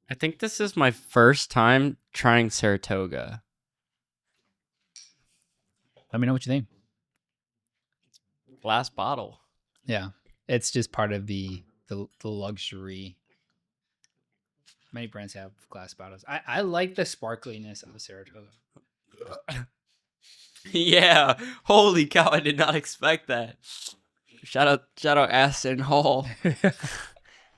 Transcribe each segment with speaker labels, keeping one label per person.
Speaker 1: I think this is my first time trying Saratoga.
Speaker 2: Let me know what you think.
Speaker 1: Glass bottle.
Speaker 2: Yeah, it's just part of the luxury. Many brands have glass bottles. I like the sparkliness of a Saratoga.
Speaker 1: Yeah. Holy cow, I did not expect that. Shout out Aston Hall.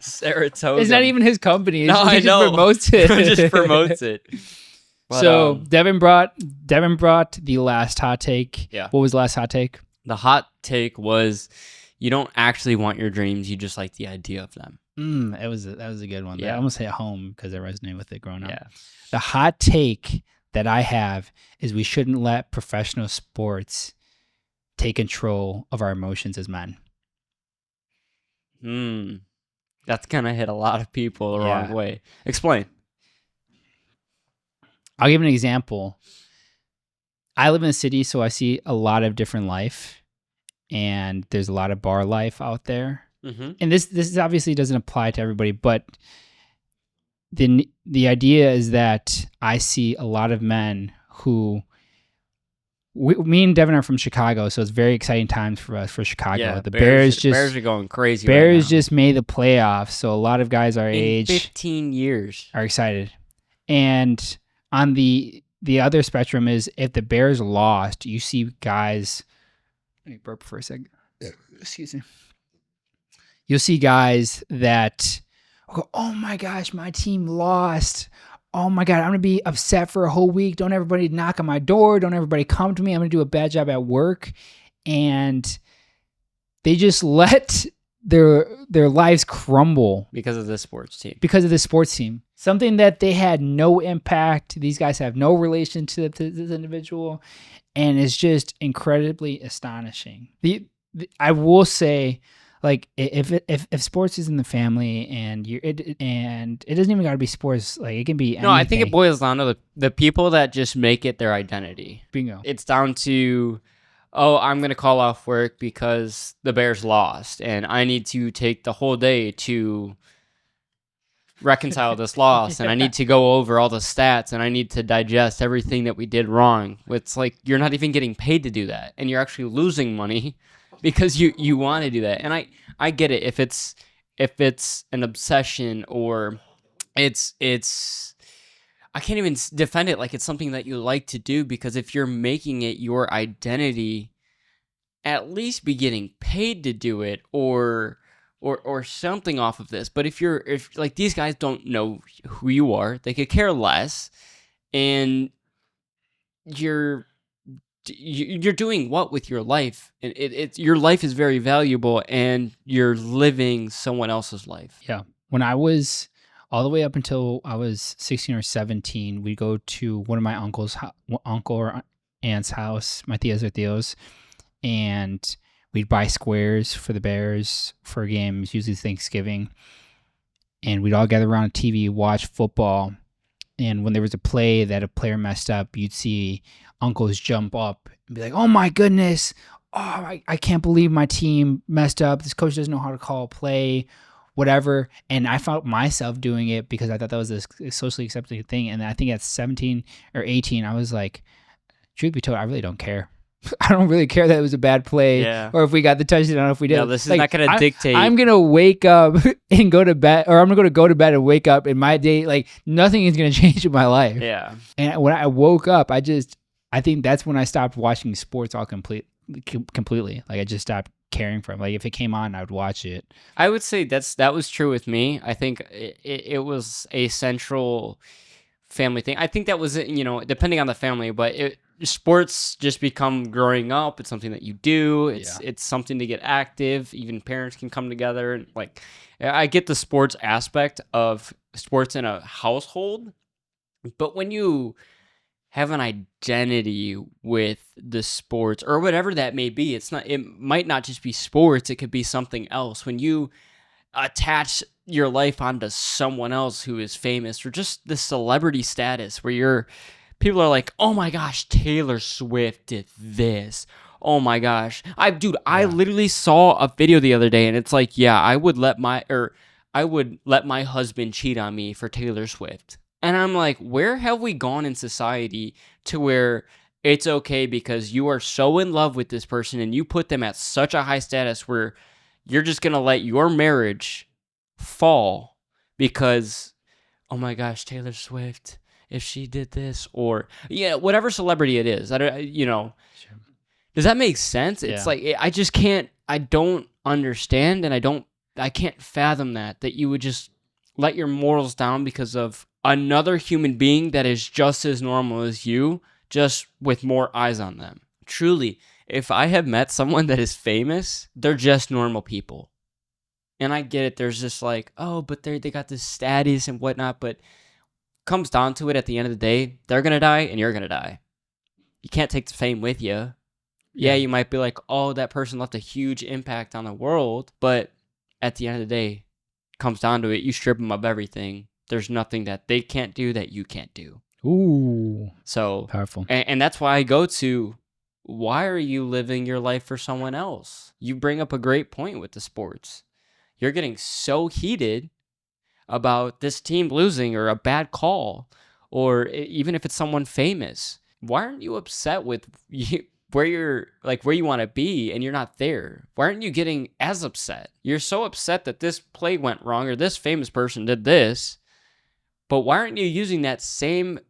Speaker 1: Saratoga.
Speaker 2: It's not even his company.
Speaker 1: No,
Speaker 2: He
Speaker 1: I
Speaker 2: just
Speaker 1: know.
Speaker 2: promotes it.
Speaker 1: Just promotes it. But,
Speaker 2: so Devin brought the last hot take.
Speaker 1: Yeah.
Speaker 2: What was the last hot take?
Speaker 1: the hot take was you don't actually want your dreams, you just like the idea of them.
Speaker 2: That was a good one.
Speaker 1: Yeah.
Speaker 2: I almost hit home because I resonated with it growing up.
Speaker 1: Yeah.
Speaker 2: The hot take that I have is we shouldn't let professional sports take control of our emotions as men.
Speaker 1: That's gonna hit a lot of people the wrong way. Explain.
Speaker 2: I'll give an example. I live in the city, so I see a lot of different life, and there's a lot of bar life out there.
Speaker 1: Mm-hmm.
Speaker 2: And this obviously doesn't apply to everybody, but the idea is that I see a lot of men who, me and Devin are from Chicago, so it's very exciting times for us for Chicago.
Speaker 1: Yeah,
Speaker 2: the Bears
Speaker 1: are going crazy.
Speaker 2: Bears
Speaker 1: right now.
Speaker 2: just made the playoffs, so a lot of guys our age
Speaker 1: 15 years
Speaker 2: are excited. And on the other spectrum is if the Bears lost, you see guys. Let me burp for a second. Excuse me. You'll see guys that go, "Oh my gosh, my team lost. Oh my God, I'm going to be upset for a whole week. Don't everybody knock on my door. Don't everybody come to me. I'm going to do a bad job at work." And they just let their lives crumble
Speaker 1: because of this sports team.
Speaker 2: Because of the sports team. Something that they had no impact. These guys have no relation to this individual. And it's just incredibly astonishing. I will say, like, if sports is in the family and it doesn't even got to be sports, like it can be anything.
Speaker 1: No, I think it boils down to the people that just make it their identity.
Speaker 2: Bingo.
Speaker 1: It's down to, oh, I'm going to call off work because the Bears lost, and I need to take the whole day to reconcile this loss, and I need to go over all the stats, and I need to digest everything that we did wrong. It's like you're not even getting paid to do that, and you're actually losing money because you want to do that. And I get it if it's an obsession or it's I can't even defend it like it's something that you like to do, because if you're making it your identity, at least be getting paid to do it or something off of this. But if like these guys don't know who you are, they could care less, and you're doing what with your life? And your life is very valuable, and you're living someone else's life.
Speaker 2: Yeah. When I was all the way up until I was 16 or 17, we'd go to one of my uncle or aunt's house, my tias or tios, and we'd buy squares for the Bears for games, usually Thanksgiving. And we'd all gather around a TV, watch football. And when there was a play that a player messed up, you'd see uncles jump up and be like, "Oh my goodness. Oh, I can't believe my team messed up. This coach doesn't know how to call a play," whatever. And I found myself doing it because I thought that was a socially accepted thing. And I think at 17 or 18, I was like, truth be told, I really don't care. I don't really care that it was a bad play or if we got the touchdown or if we didn't.
Speaker 1: No, this is not going to dictate.
Speaker 2: I'm going to wake up and go to bed, or I'm going to go to bed and wake up, and my day, like, nothing is going to change in my life.
Speaker 1: Yeah.
Speaker 2: And when I woke up, I think that's when I stopped watching sports completely. Like, I just stopped caring for them. Like, if it came on, I would watch it.
Speaker 1: I would say that was true with me. I think it was a central family thing. I think that was, depending on the family, but sports just become growing up. It's something that you do. It's something to get active. Even parents can come together. And like, I get the sports aspect of sports in a household, but when you have an identity with the sports or whatever that may be, it might not just be sports. It could be something else. When you attach your life onto someone else who is famous, or just the celebrity status where people are like, "Oh my gosh, Taylor Swift did this. Oh my gosh." I literally saw a video the other day, and it's like, yeah, I would let I would let my husband cheat on me for Taylor Swift. And I'm like, where have we gone in society to where it's okay because you are so in love with this person and you put them at such a high status where you're just going to let your marriage fall because, oh my gosh, Taylor Swift, if she did this, or yeah, whatever celebrity it is, I don't,
Speaker 2: Sure.
Speaker 1: does that make sense? It's
Speaker 2: Yeah.
Speaker 1: like, I just can't, I don't understand, and I can't fathom that you would just let your morals down because of another human being that is just as normal as you, just with more eyes on them. Truly, if I have met someone that is famous, they're just normal people. And I get it, there's just like, oh, but they got this status and whatnot, but comes down to it at the end of the day, they're going to die and you're going to die. You can't take the fame with you. Yeah, you might be like, oh, that person left a huge impact on the world, but at the end of the day, comes down to it, you strip them of everything. There's nothing that they can't do that you can't do.
Speaker 2: Ooh.
Speaker 1: So
Speaker 2: Powerful.
Speaker 1: And that's why I go to, why are you living your life for someone else? You bring up a great point with the sports. You're getting so heated about this team losing or a bad call, or even if it's someone famous. Why aren't you upset with where you want to be and you're not there? Why aren't you getting as upset? You're so upset that this play went wrong or this famous person did this, but why aren't you using that same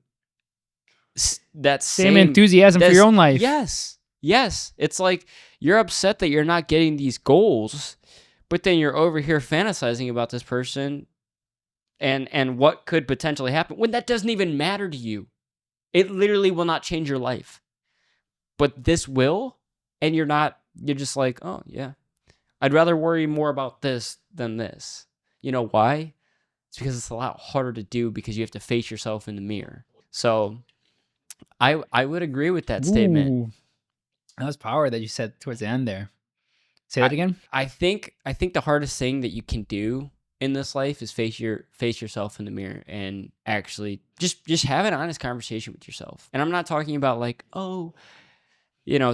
Speaker 2: enthusiasm for your own life?
Speaker 1: Yes. It's like you're upset that you're not getting these goals, but then you're over here fantasizing about this person and what could potentially happen when that doesn't even matter to you. It literally will not change your life. But this will, and you're just like, oh, yeah. I'd rather worry more about this than this. You know why? It's because it's a lot harder to do because you have to face yourself in the mirror. So I would agree with that statement.
Speaker 2: Ooh. That was power that you said towards the end there. Say that again.
Speaker 1: I think the hardest thing that you can do in this life is face yourself in the mirror and actually just have an honest conversation with yourself. And I'm not talking about like, oh,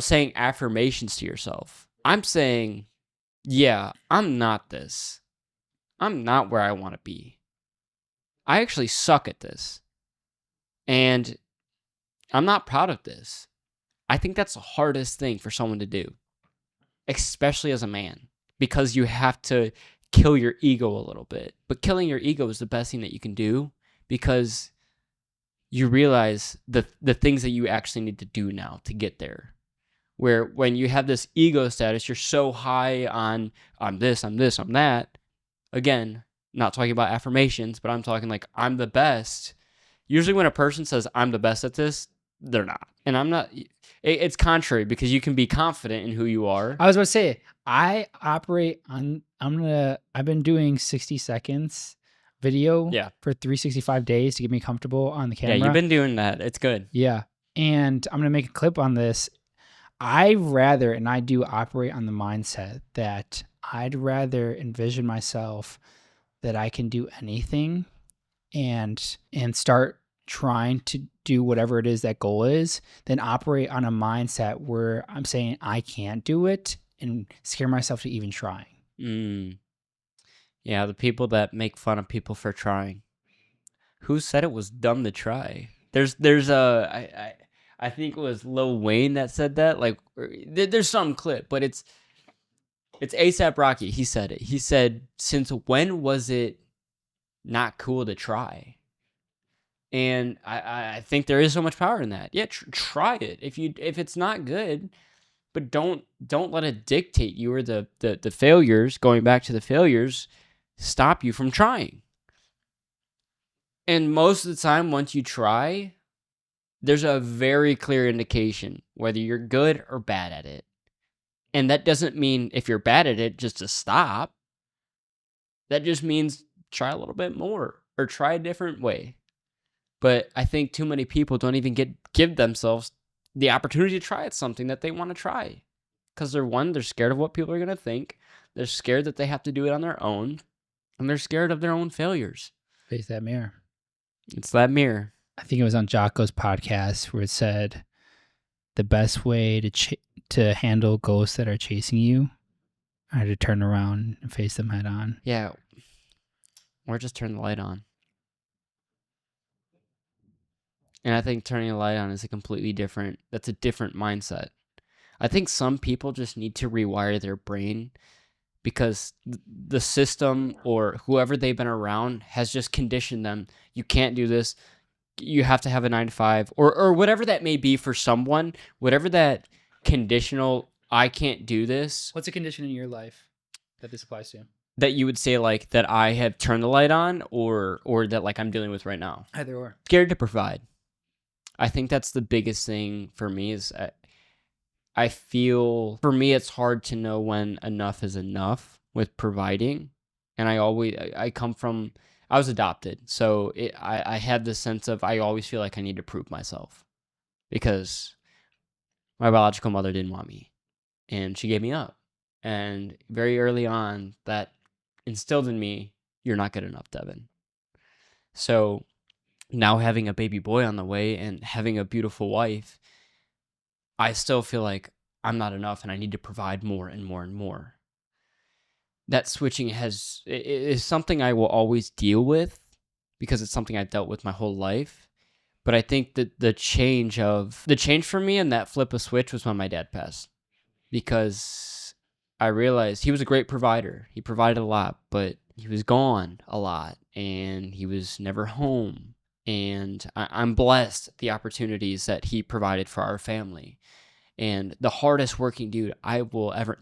Speaker 1: saying affirmations to yourself. I'm saying, yeah, I'm not this. I'm not where I want to be. I actually suck at this. And I'm not proud of this. I think that's the hardest thing for someone to do, especially as a man, because you have to kill your ego a little bit. But killing your ego is the best thing that you can do because you realize the things that you actually need to do now to get there. Where when you have this ego status, you're so high on I'm this, I'm that. Again, not talking about affirmations, but I'm talking like I'm the best. Usually when a person says I'm the best at this, they're not. And I'm not. It's contrary because you can be confident in who you are.
Speaker 2: I was about to say, I operate on, I've been doing 60 seconds video for 365 days to get me comfortable on the camera.
Speaker 1: Yeah, you've been doing that. It's good.
Speaker 2: Yeah. And I'm going to make a clip on this. I do operate on the mindset that I'd rather envision myself that I can do anything and start trying to do whatever it is that goal is than operate on a mindset where I'm saying I can't do it and scare myself to even trying.
Speaker 1: Yeah, the people that make fun of people for trying. Who said it was dumb to try? There's I think it was Lil Wayne that said that. Like, there's some clip, but it's A$AP Rocky. He said it. He said, "Since when was it not cool to try?" And I think there is so much power in that. Yeah, try it. If it's not good, but don't let it dictate you or the failures. Going back to the failures, stop you from trying. And most of the time, once you try, there's a very clear indication whether you're good or bad at it. And that doesn't mean if you're bad at it just to stop. That just means try a little bit more or try a different way. But I think too many people don't even give themselves the opportunity to try something that they want to try. Because they're scared of what people are going to think. They're scared that they have to do it on their own. And they're scared of their own failures.
Speaker 2: Face that mirror.
Speaker 1: It's that mirror.
Speaker 2: I think it was on Jocko's podcast where it said the best way to handle ghosts that are chasing you are to turn around and face them head on.
Speaker 1: Yeah. or just turn the light on. And I think turning the light on is that's a different mindset. I think some people just need to rewire their brain because the system or whoever they've been around has just conditioned them. You can't do this. You have to have a 9 to 5 or whatever that may be for someone, whatever that conditional, I can't do this.
Speaker 2: What's a condition in your life that this applies to?
Speaker 1: That you would say like that I have turned the light on or that like I'm dealing with right now.
Speaker 2: Either or.
Speaker 1: Scared to provide. I think that's the biggest thing for me is I feel for me it's hard to know when enough is enough with providing. And I was adopted. So I had this sense of I always feel like I need to prove myself because my biological mother didn't want me and she gave me up. And very early on that instilled in me, you're not good enough, Devin. So now having a baby boy on the way and having a beautiful wife, I still feel like I'm not enough and I need to provide more and more and more. That switching is something I will always deal with because it's something I've dealt with my whole life. But I think that the change for me and that flip of switch was when my dad passed, because I realized he was a great provider. He provided a lot, but he was gone a lot and he was never home. And I'm blessed the opportunities that he provided for our family. And the hardest working dude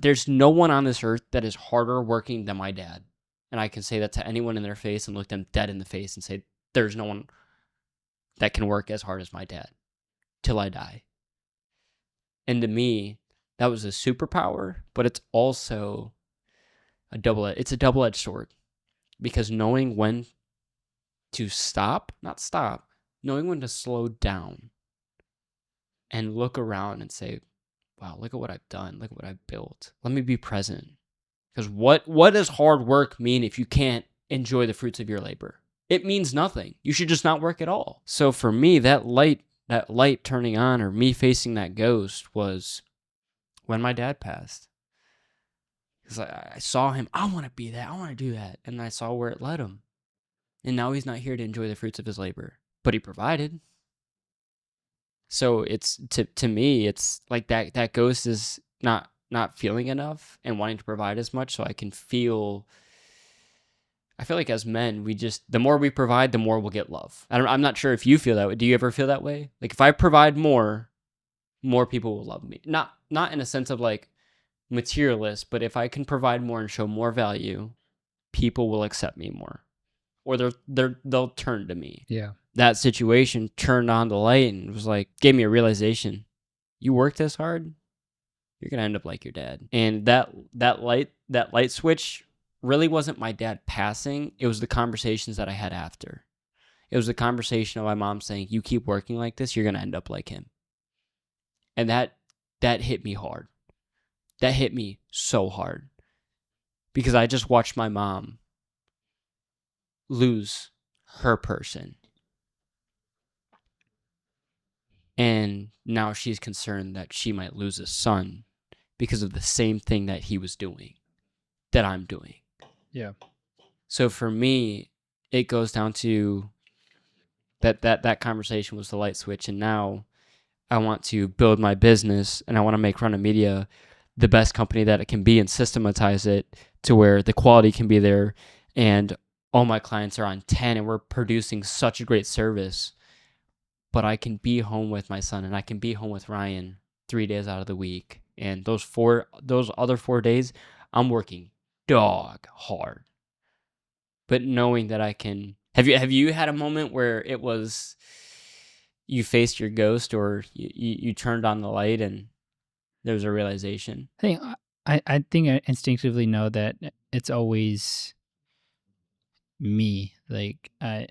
Speaker 1: there's no one on this earth that is harder working than my dad. And I can say that to anyone in their face and look them dead in the face and say, there's no one that can work as hard as my dad till I die. And to me, that was a superpower, but it's also a double-edged sword, because knowing when to knowing when to slow down and look around and say, wow, look at what I've done. Look at what I've built. Let me be present. Because what does hard work mean if you can't enjoy the fruits of your labor? It means nothing. You should just not work at all. So for me, that light turning on or me facing that ghost was when my dad passed. Because I saw him. I want to be that. I want to do that. And I saw where it led him. And now he's not here to enjoy the fruits of his labor. But he provided. So it's to me, it's like that ghost is not feeling enough and wanting to provide as much. So I feel like as men, the more we provide, the more we'll get love. I'm not sure if you feel that way. Do you ever feel that way? Like if I provide more people will love me. Not in a sense of like materialist, but if I can provide more and show more value, people will accept me more, or they'll turn to me.
Speaker 2: Yeah.
Speaker 1: That situation turned on the light and was like, gave me a realization. You work this hard, you're going to end up like your dad. And that light switch really wasn't my dad passing. It was the conversations that I had after. It was the conversation of my mom saying, you keep working like this, you're going to end up like him. And that hit me hard. That hit me so hard. Because I just watched my mom lose her person. And now she's concerned that she might lose a son because of the same thing that he was doing, that I'm doing.
Speaker 2: Yeah.
Speaker 1: So for me, it goes down to that conversation was the light switch. And now I want to build my business and I want to make Run Media the best company that it can be and systematize it to where the quality can be there. And all my clients are on 10 and we're producing such a great service. But I can be home with my son and I can be home with Ryan 3 days out of the week. And those other 4 days, I'm working dog hard. But knowing that I can, have you had a moment where it was you faced your ghost or you turned on the light and there was a realization?
Speaker 2: I think I instinctively know that it's always me. Like I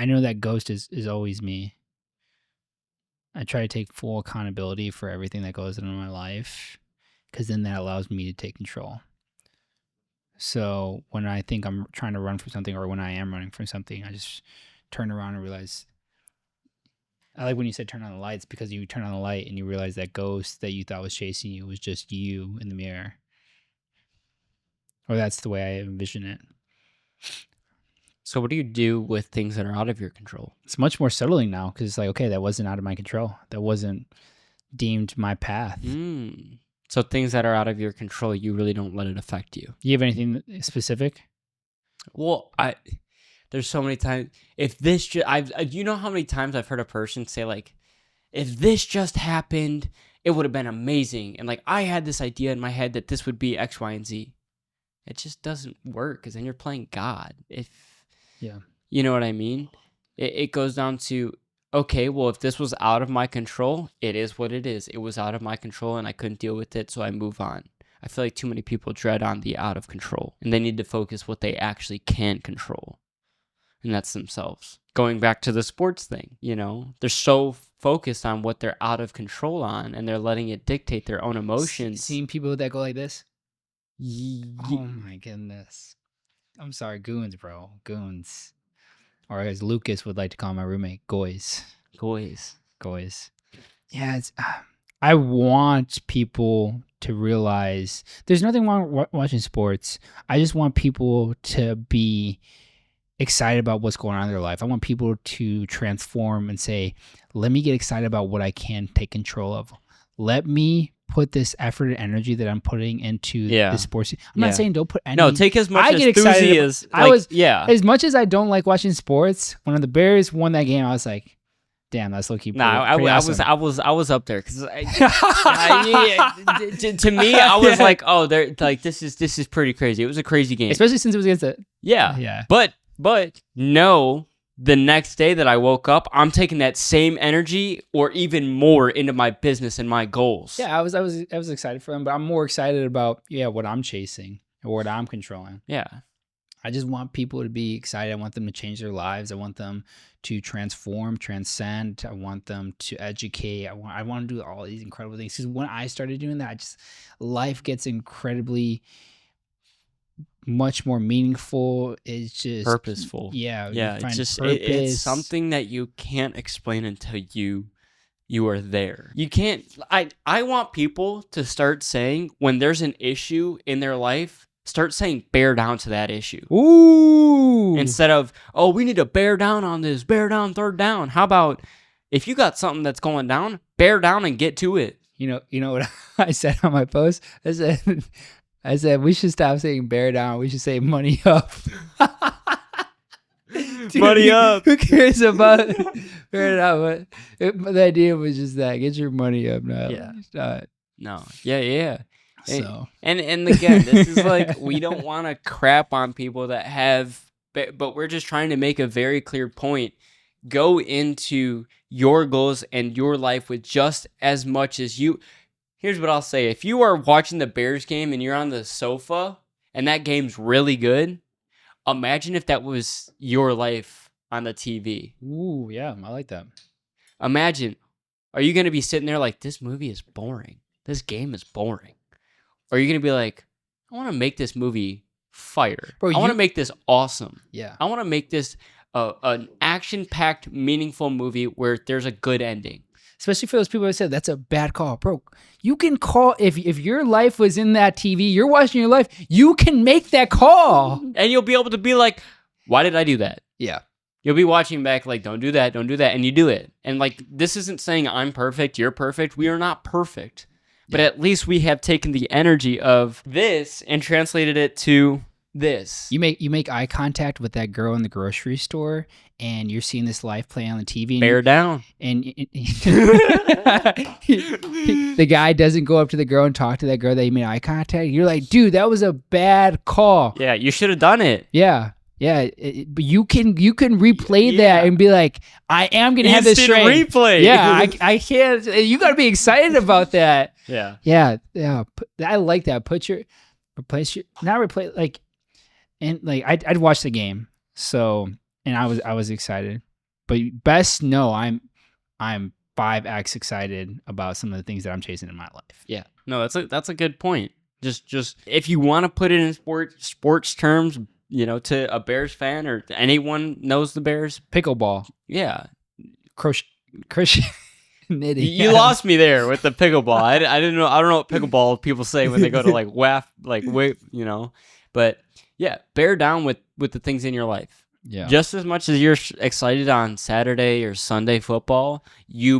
Speaker 2: know that ghost is always me. I try to take full accountability for everything that goes on in my life, because then that allows me to take control. So when I think I'm trying to run from something, or when I am running from something, I just turn around and realize. I like when you said turn on the lights, because you turn on the light and you realize that ghost that you thought was chasing you was just you in the mirror. or that's the way I envision it.
Speaker 1: So what do you do with things that are out of your control?
Speaker 2: It's much more settling now because it's like, okay, that wasn't out of my control. That wasn't deemed my path.
Speaker 1: So things that are out of your control, you really don't let it affect you.
Speaker 2: You have anything specific?
Speaker 1: Well, there's so many times. If this, you know how many times I've heard a person say like, if this just happened, it would have been amazing. And like, I had this idea in my head that this would be X, Y, and Z. It just doesn't work because then you're playing God.
Speaker 2: Yeah.
Speaker 1: You know what I mean? It goes down to, okay, well, if this was out of my control, it is what it is. It was out of my control and I couldn't deal with it, so I move on. I feel like too many people dread on the out of control, and they need to focus what they actually can control, and that's themselves. Going back to the sports thing, they're so focused on what they're out of control on, and they're letting it dictate their own emotions.
Speaker 2: Seeing people that go like this? Oh my goodness. I'm sorry, goons, bro. Goons. Or as Lucas would like to call my roommate, goys. Yeah, I want people to realize there's nothing wrong watching sports. I just want people to be excited about what's going on in their life. I want people to transform and say, let me get excited about what I can take control of. Let me put this effort and energy that I'm putting into the sports. I'm not saying don't put any.
Speaker 1: No, take as much
Speaker 2: I get excited
Speaker 1: as
Speaker 2: as much as I don't like watching sports. When the Bears won that game, I was like, damn, that's low key.
Speaker 1: I was up there because to me, I was like, oh, they're like this is pretty crazy. It was a crazy game,
Speaker 2: especially since it was against it.
Speaker 1: Yeah. But no. The next day that I woke up, I'm taking that same energy or even more into my business and my goals.
Speaker 2: Yeah, I was excited for them, but I'm more excited about what I'm chasing or what I'm controlling.
Speaker 1: Yeah.
Speaker 2: I just want people to be excited. I want them to change their lives. I want them to transform, transcend. I want them to educate. I want to do all these incredible things. Because when I started doing that, life gets incredibly much more meaningful. It's just
Speaker 1: purposeful.
Speaker 2: Yeah.
Speaker 1: It's something that you can't explain until you are there. You can't. I want people to start saying when there's an issue in their life, start saying bear down to that issue.
Speaker 2: Ooh.
Speaker 1: Instead of, oh, we need to bear down on this, bear down, third down. How about if you got something that's going down, bear down and get to it.
Speaker 2: You know what I said on my post? I said, we should stop saying bear down. We should say money up. Dude,
Speaker 1: money up.
Speaker 2: Who cares about bear down? But the idea was just that. Get your money up now.
Speaker 1: Yeah. No. Yeah.
Speaker 2: So.
Speaker 1: And again, this is like, we don't want to crap on people that have, but we're just trying to make a very clear point. Go into your goals and your life with just as much as you. Here's what I'll say. If you are watching the Bears game and you're on the sofa and that game's really good, imagine if that was your life on the TV.
Speaker 2: Ooh, yeah, I like that.
Speaker 1: Imagine, are you going to be sitting there like, this movie is boring. This game is boring. Or are you going to be like, I want to make this movie fire. Bro, I want to make this awesome.
Speaker 2: Yeah.
Speaker 1: I want to make this an action-packed, meaningful movie where there's a good ending.
Speaker 2: Especially for those people that said that's a bad call, bro. You can call if your life was in that TV, you're watching your life, you can make that call,
Speaker 1: and you'll be able to be like, "Why did I do that?"
Speaker 2: Yeah,
Speaker 1: you'll be watching back like, "Don't do that, and you do it. And like, this isn't saying I'm perfect, you're perfect. We are not perfect, but at least we have taken the energy of this and translated it to this.
Speaker 2: You make eye contact with that girl in the grocery store, and you're seeing this life play on the TV.
Speaker 1: Bear down.
Speaker 2: And the guy doesn't go up to the girl and talk to that girl that you made eye contact. You're like, dude, that was a bad call.
Speaker 1: Yeah, you should have done it.
Speaker 2: Yeah. Yeah, but you can replay that and be like, I am gonna have this
Speaker 1: instant replay.
Speaker 2: Yeah, I can't. You gotta be excited about that.
Speaker 1: Yeah.
Speaker 2: I like that. I'd watch the game. So, and I was excited, but best know I'm 5x excited about some of the things that I'm chasing in my life.
Speaker 1: Yeah, no, that's a good point. Just if you want to put it in sports terms. To a Bears fan or anyone knows the Bears.
Speaker 2: Pickleball.
Speaker 1: Yeah.
Speaker 2: Crochet. Knitting.
Speaker 1: You lost me there with the pickleball. I didn't know. I don't know what pickleball people say when they go to like WAF, like wait, But yeah, bear down with the things in your life.
Speaker 2: Yeah.
Speaker 1: Just as much as you're excited on Saturday or Sunday football, you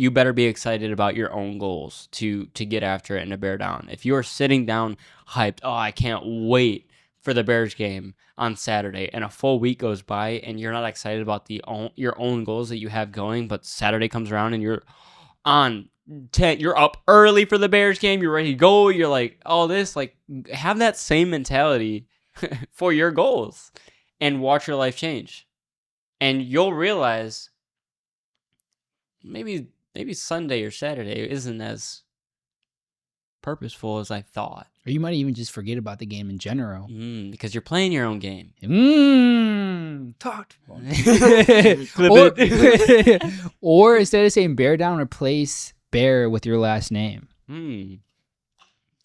Speaker 1: better be excited about your own goals to get after it and to bear down. If you're sitting down hyped, oh, I can't wait for the Bears game on Saturday, and a full week goes by and you're not excited about your own goals that you have going, but Saturday comes around and you're on 10, you're up early for the Bears game, you're ready to go, you're like, all this, like, have that same mentality for your goals and watch your life change. And you'll realize maybe Sunday or Saturday isn't as purposeful as I thought.
Speaker 2: Or you might even just forget about the game in general.
Speaker 1: Because you're playing your own game.
Speaker 2: Talk.
Speaker 1: Clip it.
Speaker 2: Or instead of saying bear down, replace bear with your last name.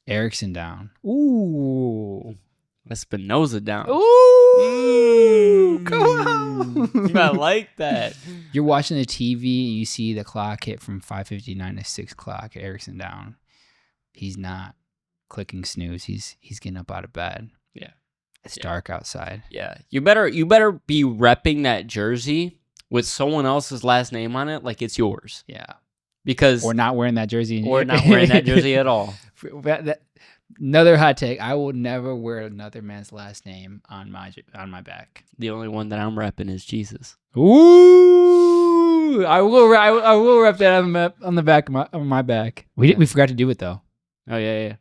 Speaker 2: Erickson down. Ooh.
Speaker 1: Espinoza down.
Speaker 2: Ooh. Come on.
Speaker 1: I like that.
Speaker 2: You're watching the TV and you see the clock hit from 5:59 to 6 o'clock. Erickson down. He's not clicking snooze. He's getting up out of bed.
Speaker 1: Yeah.
Speaker 2: It's dark outside.
Speaker 1: Yeah. You better be repping that jersey with someone else's last name on it like it's yours.
Speaker 2: Yeah.
Speaker 1: Because
Speaker 2: or not wearing that jersey.
Speaker 1: Or not wearing that jersey at all.
Speaker 2: Another hot take. I will never wear another man's last name on my back.
Speaker 1: The only one that I'm repping is Jesus.
Speaker 2: Ooh! I will rep that on the back of my back. We forgot to do it though.
Speaker 1: Oh yeah.